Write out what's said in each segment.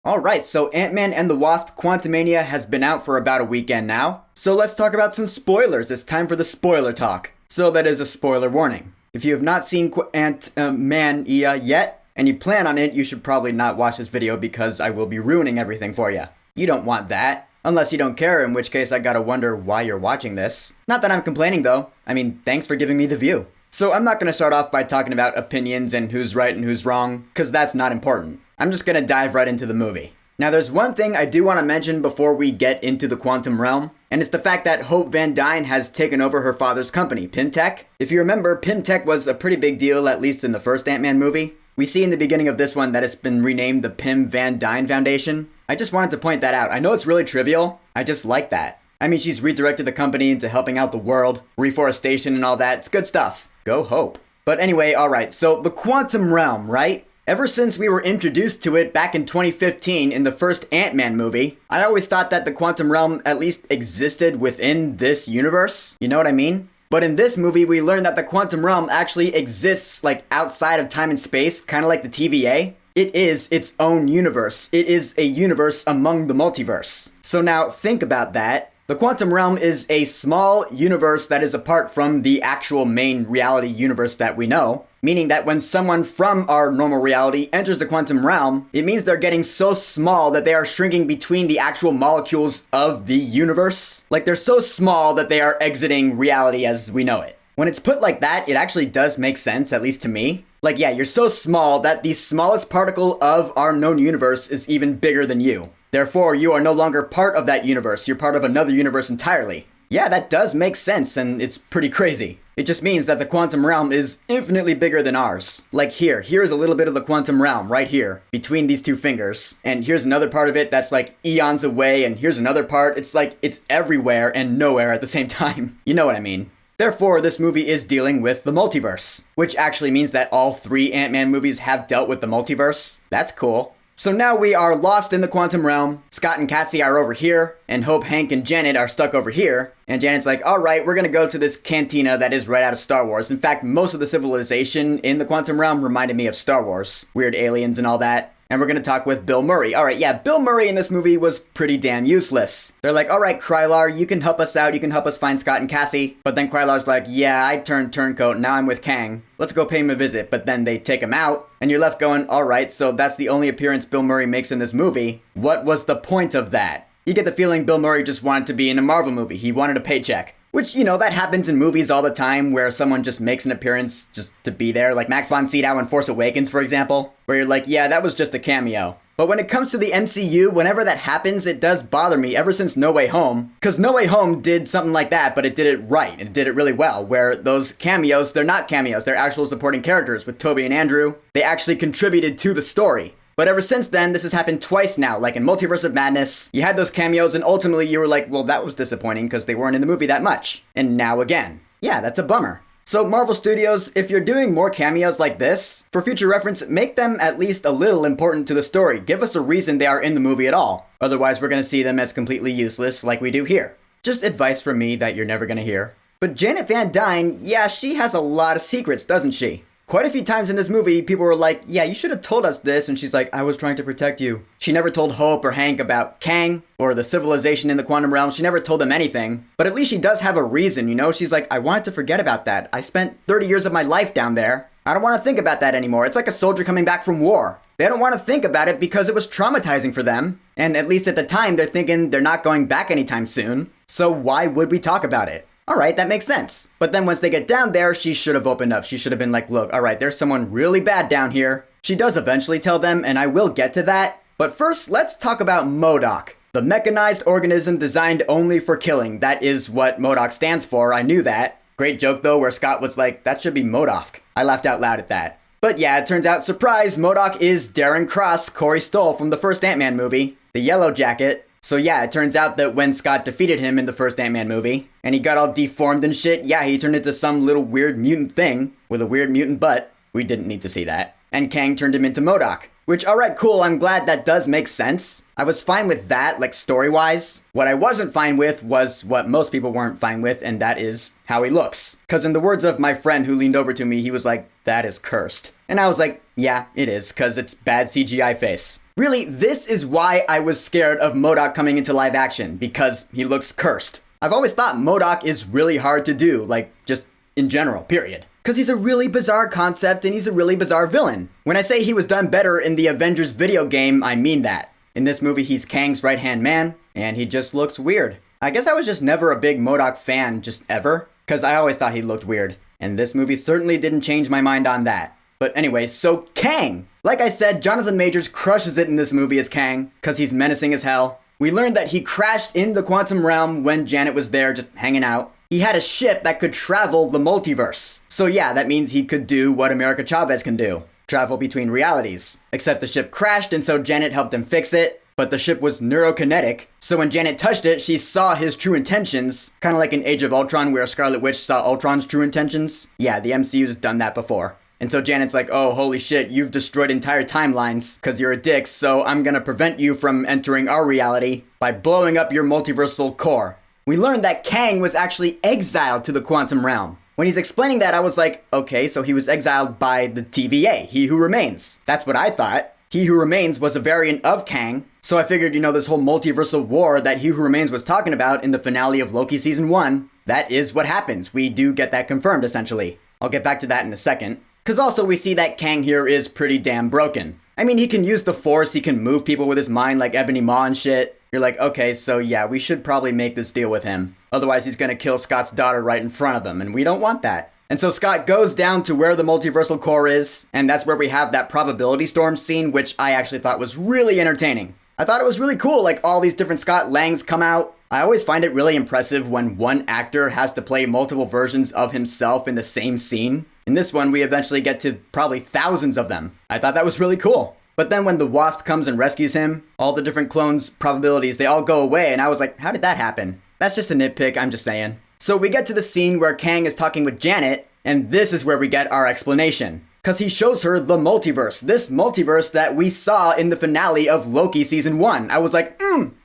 Alright, so Ant-Man and the Wasp Quantumania has been out for about a weekend now. So let's talk about some spoilers. It's time for the spoiler talk. So that is a spoiler warning. If you have not seen Ant-Mania yet, and you plan on it, you should probably not watch this video because I will be ruining everything for you. You don't want that. Unless you don't care, in which case I gotta wonder why you're watching this. Not that I'm complaining though. I mean, thanks for giving me the view. So I'm not gonna start off by talking about opinions and who's right and who's wrong, cause that's not important. I'm just gonna dive right into the movie. Now there's one thing I do want to mention before we get into the quantum realm, and it's the fact that Hope Van Dyne has taken over her father's company, Pym-Tech. If you remember, Pym-Tech was a pretty big deal, at least in the first Ant-Man movie. We see in the beginning of this one that it's been renamed the Pym Van Dyne Foundation. I just wanted to point that out. I know it's really trivial, I just like that. I mean, she's redirected the company into helping out the world, reforestation and all that. It's good stuff. Go Hope. But anyway, alright, so the quantum realm, right? Ever since we were introduced to it back in 2015 in the first Ant-Man movie, I always thought that the quantum realm at least existed within this universe. You know what I mean? But in this movie, we learned that the quantum realm actually exists like outside of time and space, kind of like the TVA. It is its own universe. It is a universe among the multiverse. So now think about that. The quantum realm is a small universe that is apart from the actual main reality universe that we know, meaning that when someone from our normal reality enters the quantum realm, it means they're getting so small that they are shrinking between the actual molecules of the universe. Like they're so small that they are exiting reality as we know it. When it's put like that, it actually does make sense, at least to me. Like, yeah, you're so small that the smallest particle of our known universe is even bigger than you. Therefore, you are no longer part of that universe. You're part of another universe entirely. Yeah, that does make sense, and it's pretty crazy. It just means that the quantum realm is infinitely bigger than ours. Like here's a little bit of the quantum realm right here, between these two fingers. And here's another part of it that's like eons away, and here's another part. It's like it's everywhere and nowhere at the same time. You know what I mean. Therefore, this movie is dealing with the multiverse, which actually means that all three Ant-Man movies have dealt with the multiverse. That's cool. So now we are lost in the quantum realm. Scott and Cassie are over here, and Hope, Hank, and Janet are stuck over here. And Janet's like, alright, we're gonna go to this cantina that is right out of Star Wars. In fact, most of the civilization in the quantum realm reminded me of Star Wars. Weird aliens and all that. And we're gonna talk with Bill Murray. Alright, yeah, Bill Murray in this movie was pretty damn useless. They're like, alright, Krylar, you can help us out, you can help us find Scott and Cassie. But then Krylar's like, yeah, I turned turncoat, now I'm with Kang. Let's go pay him a visit. But then they take him out, and you're left going, alright, so that's the only appearance Bill Murray makes in this movie. What was the point of that? You get the feeling Bill Murray just wanted to be in a Marvel movie. He wanted a paycheck. Which, you know, that happens in movies all the time where someone just makes an appearance just to be there. Like Max von Sydow in Force Awakens, for example. Where you're like, yeah, that was just a cameo. But when it comes to the MCU, whenever that happens, it does bother me ever since No Way Home. Because No Way Home did something like that, but it did it right. It did it really well. Where those cameos, they're not cameos. They're actual supporting characters. With Tobey and Andrew, they actually contributed to the story. But ever since then, this has happened twice now. Like in Multiverse of Madness, you had those cameos and ultimately you were like, well, that was disappointing because they weren't in the movie that much. And now again. Yeah, that's a bummer. So Marvel Studios, if you're doing more cameos like this, for future reference, make them at least a little important to the story. Give us a reason they are in the movie at all. Otherwise, we're going to see them as completely useless like we do here. Just advice from me that you're never going to hear. But Janet Van Dyne, yeah, she has a lot of secrets, doesn't she? Quite a few times in this movie, people were like, yeah, you should have told us this, and she's like, I was trying to protect you. She never told Hope or Hank about Kang, or the civilization in the quantum realm. She never told them anything. But at least she does have a reason, you know? She's like, I wanted to forget about that. I spent 30 years of my life down there. I don't want to think about that anymore. It's like a soldier coming back from war. They don't want to think about it because it was traumatizing for them. And at least at the time, they're thinking they're not going back anytime soon. So why would we talk about it? Alright, that makes sense. But then once they get down there, she should have opened up. She should have been like, look, alright, there's someone really bad down here. She does eventually tell them, and I will get to that. But first, let's talk about MODOK. The mechanized organism designed only for killing. That is what MODOK stands for, I knew that. Great joke though, where Scott was like, that should be MODOK. I laughed out loud at that. But yeah, it turns out, surprise, MODOK is Darren Cross, Corey Stoll from the first Ant-Man movie. The Yellow Jacket. So yeah, it turns out that when Scott defeated him in the first Ant-Man movie, and he got all deformed and shit, yeah, he turned into some little weird mutant thing with a weird mutant butt. We didn't need to see that. And Kang turned him into MODOK. Which, alright, cool, I'm glad that does make sense. I was fine with that, like, story-wise. What I wasn't fine with was what most people weren't fine with, and that is how he looks. Because in the words of my friend who leaned over to me, he was like, that is cursed. And I was like, yeah, it is, because it's bad CGI face. Really, this is why I was scared of MODOK coming into live action, because he looks cursed. I've always thought MODOK is really hard to do, like, just in general, period. Because he's a really bizarre concept and he's a really bizarre villain. When I say he was done better in the Avengers video game, I mean that. In this movie, he's Kang's right-hand man, and he just looks weird. I guess I was just never a big MODOK fan, just ever, because I always thought he looked weird. And this movie certainly didn't change my mind on that. But anyway, so Kang! Like I said, Jonathan Majors crushes it in this movie as Kang, because he's menacing as hell. We learned that he crashed in the quantum realm when Janet was there just hanging out. He had a ship that could travel the multiverse. So yeah, that means he could do what America Chavez can do. Travel between realities. Except the ship crashed and so Janet helped him fix it. But the ship was neurokinetic, so when Janet touched it, she saw his true intentions. Kind of like in Age of Ultron where Scarlet Witch saw Ultron's true intentions. Yeah, the MCU's done that before. And so Janet's like, oh, holy shit, you've destroyed entire timelines because you're a dick, so I'm gonna prevent you from entering our reality by blowing up your multiversal core. We learned that Kang was actually exiled to the quantum realm. When he's explaining that, I was like, okay, so he was exiled by the TVA, He Who Remains. That's what I thought. He Who Remains was a variant of Kang, so I figured, this whole multiversal war that He Who Remains was talking about in the finale of Loki Season 1, that is what happens. We do get that confirmed, essentially. I'll get back to that in a second. Because also we see that Kang here is pretty damn broken. I mean, he can use the Force, he can move people with his mind like Ebony Maw and shit. You're like, okay, so yeah, we should probably make this deal with him. Otherwise he's gonna kill Scott's daughter right in front of him, and we don't want that. And so Scott goes down to where the multiversal core is, and that's where we have that probability storm scene, which I actually thought was really entertaining. I thought it was really cool, like all these different Scott Langs come out. I always find it really impressive when one actor has to play multiple versions of himself in the same scene. In this one, we eventually get to probably thousands of them. I thought that was really cool. But then when the Wasp comes and rescues him, all the different clones' probabilities, they all go away, and I was like, how did that happen? That's just a nitpick, I'm just saying. So we get to the scene where Kang is talking with Janet, and this is where we get our explanation. Because he shows her the multiverse, this multiverse that we saw in the finale of Loki Season 1. I was like,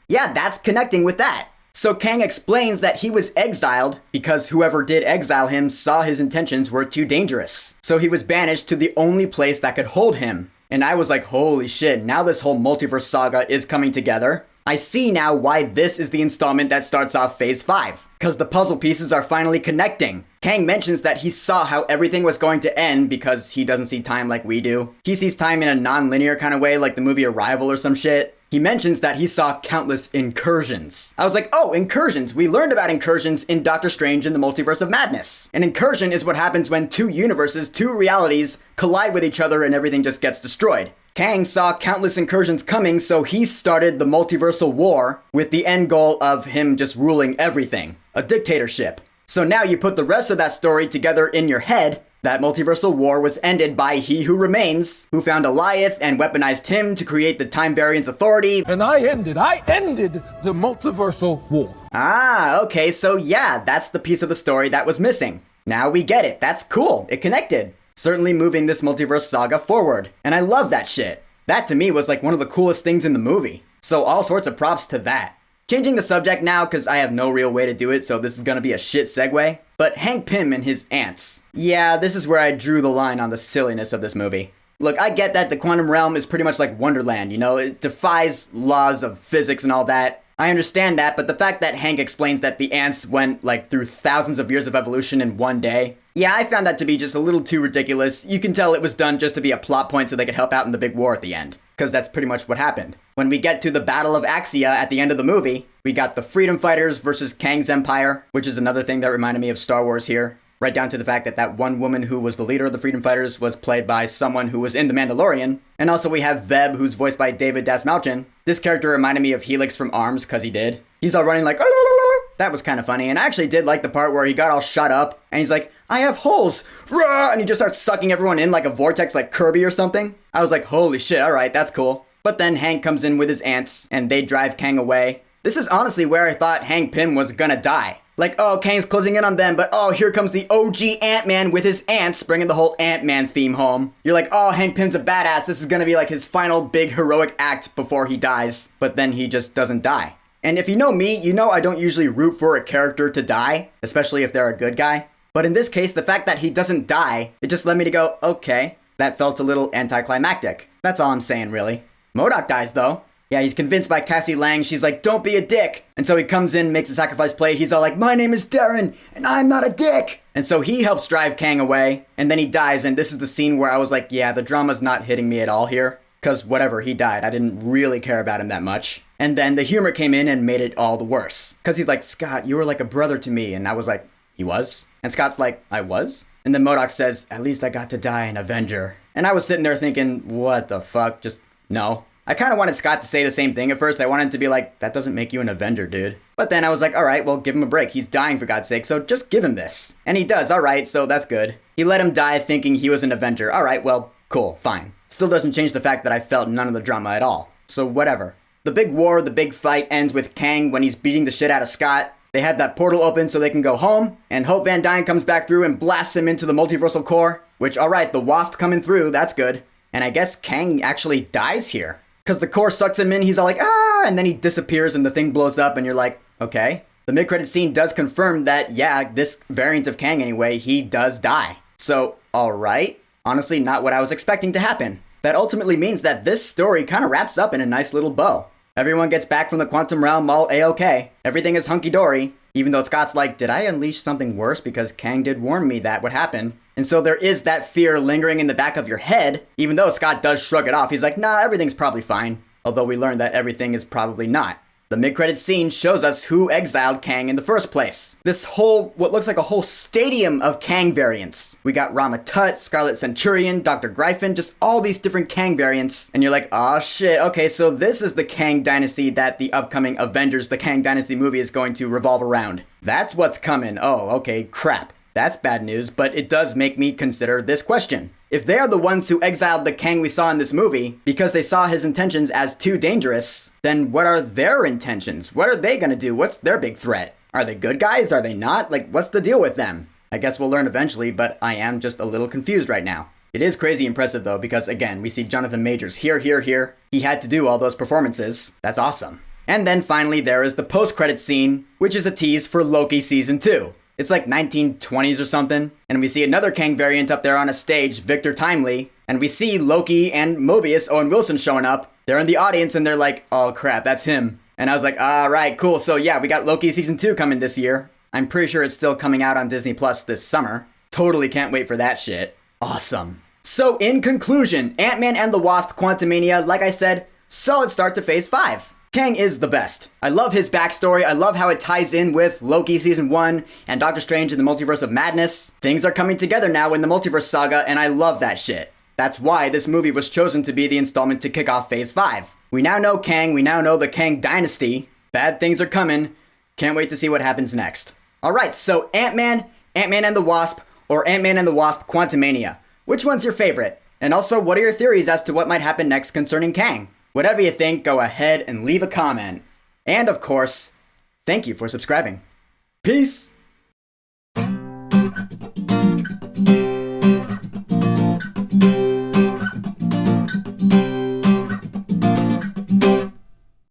yeah, that's connecting with that. So Kang explains that he was exiled because whoever did exile him saw his intentions were too dangerous. So he was banished to the only place that could hold him. And I was like, holy shit, now this whole multiverse saga is coming together. I see now why this is the installment that starts off Phase 5. Because the puzzle pieces are finally connecting. Kang mentions that he saw how everything was going to end because he doesn't see time like we do. He sees time in a non-linear kind of way, like the movie Arrival or some shit. He mentions that he saw countless incursions. I was like, oh, incursions. We learned about incursions in Doctor Strange in the Multiverse of Madness. An incursion is what happens when two universes, two realities, collide with each other and everything just gets destroyed. Kang saw countless incursions coming, so he started the multiversal war with the end goal of him just ruling everything. A dictatorship. So now you put the rest of that story together in your head. That multiversal war was ended by He Who Remains, who found Alioth and weaponized him to create the Time Variance Authority. And I ended the multiversal war. Ah, okay, so yeah, that's the piece of the story that was missing. Now we get it. That's cool. It connected. Certainly moving this multiverse saga forward. And I love that shit. That to me was like one of the coolest things in the movie. So all sorts of props to that. Changing the subject now, because I have no real way to do it, so this is gonna be a shit segue. But Hank Pym and his ants. Yeah, this is where I drew the line on the silliness of this movie. Look, I get that the quantum realm is pretty much like Wonderland, it defies laws of physics and all that. I understand that, but the fact that Hank explains that the ants went through thousands of years of evolution in one day, yeah, I found that to be just a little too ridiculous. You can tell it was done just to be a plot point so they could help out in the big war at the end. Because that's pretty much what happened. When we get to the Battle of Axia at the end of the movie, we got the Freedom Fighters versus Kang's Empire, which is another thing that reminded me of Star Wars here. Right down to the fact that that one woman who was the leader of the Freedom Fighters was played by someone who was in The Mandalorian. And also we have Veb, who's voiced by David Dastmalchian. This character reminded me of Helix from ARMS, because he did. He's all running like, that was kind of funny. And I actually did like the part where he got all shut up, and he's like, I have holes, and he just starts sucking everyone in like a vortex like Kirby or something. I was like, holy shit, alright, that's cool. But then Hank comes in with his ants, and they drive Kang away. This is honestly where I thought Hank Pym was gonna die. Like, oh, Kang's closing in on them, but oh, here comes the OG Ant-Man with his ants, bringing the whole Ant-Man theme home. You're like, oh, Hank Pym's a badass. This is gonna be like his final big heroic act before he dies. But then he just doesn't die. And if you know me, you know I don't usually root for a character to die, especially if they're a good guy. But in this case, the fact that he doesn't die, it just led me to go, okay. That felt a little anticlimactic. That's all I'm saying, really. MODOK dies, though. Yeah, he's convinced by Cassie Lang. She's like, don't be a dick. And so he comes in, makes a sacrifice play. He's all like, my name is Darren, and I'm not a dick. And so he helps drive Kang away, and then he dies. And this is the scene where I was like, yeah, the drama's not hitting me at all here. Because whatever, he died. I didn't really care about him that much. And then the humor came in and made it all the worse. Because he's like, Scott, you were like a brother to me. And I was like, he was? And Scott's like, I was? And then MODOK says, at least I got to die an Avenger. And I was sitting there thinking, what the fuck? Just, no. I kind of wanted Scott to say the same thing at first. I wanted to be like, that doesn't make you an Avenger, dude. But then I was like, all right, well, give him a break. He's dying, for God's sake, so just give him this. And he does, all right, so that's good. He let him die thinking he was an Avenger. All right, well, cool, fine. Still doesn't change the fact that I felt none of the drama at all. So whatever. The big war, the big fight ends with Kang when he's beating the shit out of Scott. They have that portal open so they can go home, and Hope Van Dyne comes back through and blasts him into the multiversal core, which, all right, the Wasp coming through, that's good. And I guess Kang actually dies here. Because the core sucks him in, he's all like, ah, and then he disappears and the thing blows up and you're like, okay. The mid-credit scene does confirm that, yeah, this variant of Kang anyway, he does die. So, alright. Honestly, not what I was expecting to happen. That ultimately means that this story kind of wraps up in a nice little bow. Everyone gets back from the quantum realm all A-okay. Everything is hunky-dory. Even though Scott's like, did I unleash something worse because Kang did warn me that would happen? And so there is that fear lingering in the back of your head, even though Scott does shrug it off. He's like, nah, everything's probably fine. Although we learned that everything is probably not. The mid-credit scene shows us who exiled Kang in the first place. This whole, what looks like a whole stadium of Kang variants. We got Rama Tut, Scarlet Centurion, Dr. Gryphon, just all these different Kang variants. And you're like, aw shit, okay, so this is the Kang dynasty that the upcoming Avengers, the Kang Dynasty movie is going to revolve around. That's what's coming. Oh, okay, crap. That's bad news, but it does make me consider this question. If they are the ones who exiled the Kang we saw in this movie because they saw his intentions as too dangerous, then what are their intentions? What are they gonna do? What's their big threat? Are they good guys? Are they not? Like, what's the deal with them? I guess we'll learn eventually, but I am just a little confused right now. It is crazy impressive though, because again, we see Jonathan Majors here. He had to do all those performances. That's awesome. And then finally, there is the post-credit scene, which is a tease for Loki Season 2. It's like 1920s or something, and we see another Kang variant up there on a stage, Victor Timely, and we see Loki and Mobius, Owen Wilson, showing up. They're in the audience, and they're like, oh crap, that's him. And I was like, alright, cool, so yeah, we got Loki Season 2 coming this year. I'm pretty sure it's still coming out on Disney Plus this summer. Totally can't wait for that shit. Awesome. So in conclusion, Ant-Man and the Wasp Quantumania, like I said, solid start to Phase 5. Kang is the best. I love his backstory. I love how it ties in with Loki Season 1 and Doctor Strange in the Multiverse of Madness. Things are coming together now in the Multiverse Saga, and I love that shit. That's why this movie was chosen to be the installment to kick off Phase 5. We now know Kang. We now know the Kang Dynasty. Bad things are coming. Can't wait to see what happens next. Alright, so Ant-Man, Ant-Man and the Wasp, or Ant-Man and the Wasp Quantumania. Which one's your favorite? And also, what are your theories as to what might happen next concerning Kang? Whatever you think, go ahead and leave a comment. And of course, thank you for subscribing. Peace!